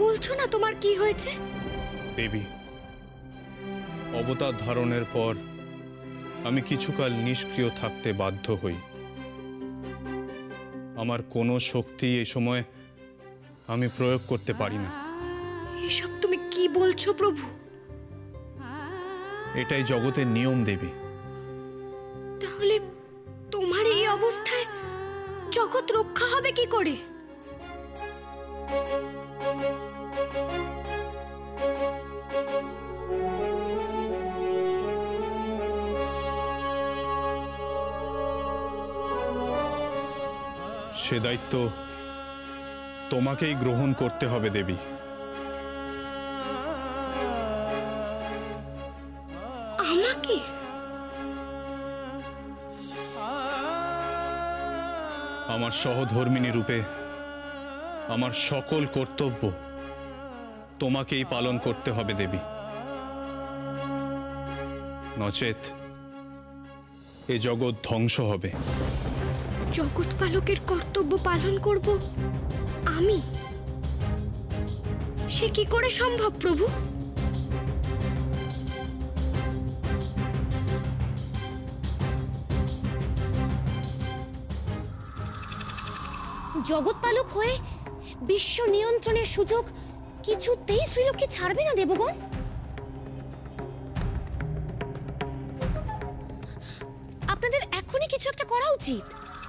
বলছো না তোমার কি হয়েছে? দেবী, অবতার ধারণের পর আমি কিছুকাল নিষ্ক্রিয় থাকতে বাধ্য হই। আমার কোনো শক্তি এই সময় আমি প্রয়োগ করতে পারি না। এসব তুমি কি বলছো প্রভু? এটাই জগতের নিয়ম দেবী। তাহলে তোমার এই অবস্থায় জগৎ রক্ষা হবে কি করে? সে দায়িত্ব তোমাকেই গ্রহণ করতে হবে দেবী। আমাকে? আমার সহধর্মিনী রূপে আমার সকল কর্তব্য তোমাকেই পালন করতে হবে দেবী, নচেত এ জগৎ ধ্বংস হবে। জগৎ পালকের কর্তব্য পালন করব আমি? সে কি করে সম্ভব প্রভু? জগৎপালক হয়ে বিশ্ব নিয়ন্ত্রণের সুযোগ কিছুতেই শ্রীলক্ষ্মী ছাড়বে না দেবগণ। আপনাদের এখনই কিছু একটা করা উচিত।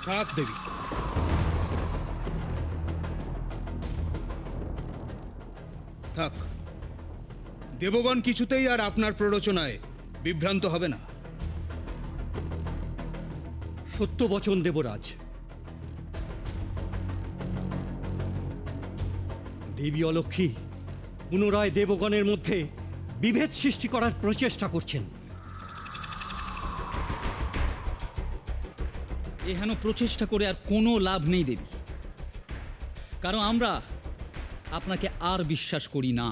থাক দেবী, থাক। দেবগণ কিছুতেই আর আপনার প্ররোচনায় বিভ্রান্ত হবে না। সত্য বচন দেবরাজ। দেবী অলক্ষ্মী পুনরায় দেবগণের মধ্যে বিভেদ সৃষ্টি করার প্রচেষ্টা করছেন। এহেন প্রচেষ্টা করে আর কোনো লাভ নেই দেবী, কারণ আমরা আপনাকে আর বিশ্বাস করি না।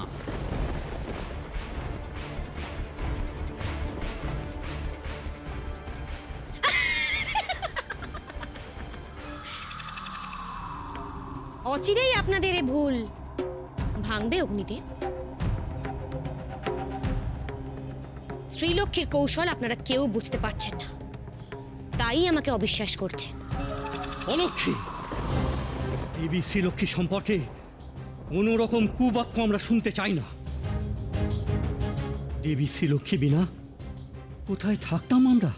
অচিরেই আপনাদের এ ভুল ভাঙবে অগ্নিদেব। শ্রীলক্ষ্মীর কৌশল আপনারা কেউ বুঝতে পারছেন না, তাই আমাকে অবিশ্বাস করছেন। অলক্ষ্মী, দেবী শ্রীলক্ষ্মী সম্পর্কে কোনো রকম কুবাক্য আমরা শুনতে চাই না। দেবী শ্রীলক্ষ্মী বিনা কোথায় থাকতাম আমরা?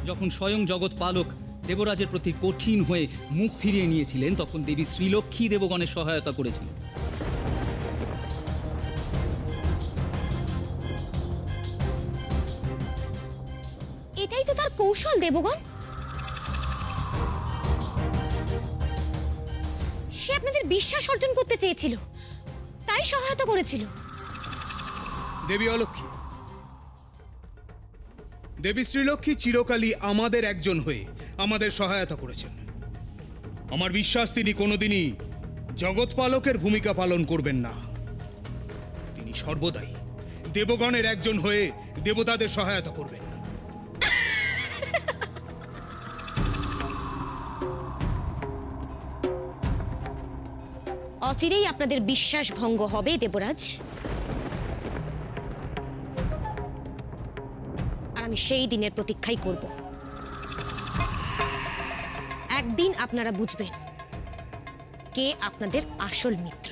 যখন স্বয়ং জগৎ পালক দেবরাজের প্রতি কঠিন হয়ে মুখ ফিরিয়ে নিয়েছিলেন, তখন দেবী শ্রীলক্ষ্মী দেবগণের সহায়তা করেছিলেন। এটাই তো তার কৌশল দেবগণ। সে আপনাদের বিশ্বাস অর্জন করতে চেয়েছিল, তাই সহায়তা করেছিল। দেবী অলক্ষ্মী, দেবী শ্রীলক্ষ্মী চিরকালই আমাদের একজন হয়ে আমাদের সহায়তা করেছেন। আমার বিশ্বাস তিনি কোনোদিনই জগৎপালকের ভূমিকা পালন করবেন না। তিনি সর্বদাই দেবগণের একজন হয়ে দেবতাদের সহায়তা করবেন। অচিরেই আপনাদের বিশ্বাস ভঙ্গ হবে দেবরাজ, আর আমি সেই দিনের প্রতীক্ষাই করব। একদিন আপনারা বুঝবেন কে আপনাদের আসল মিত্র।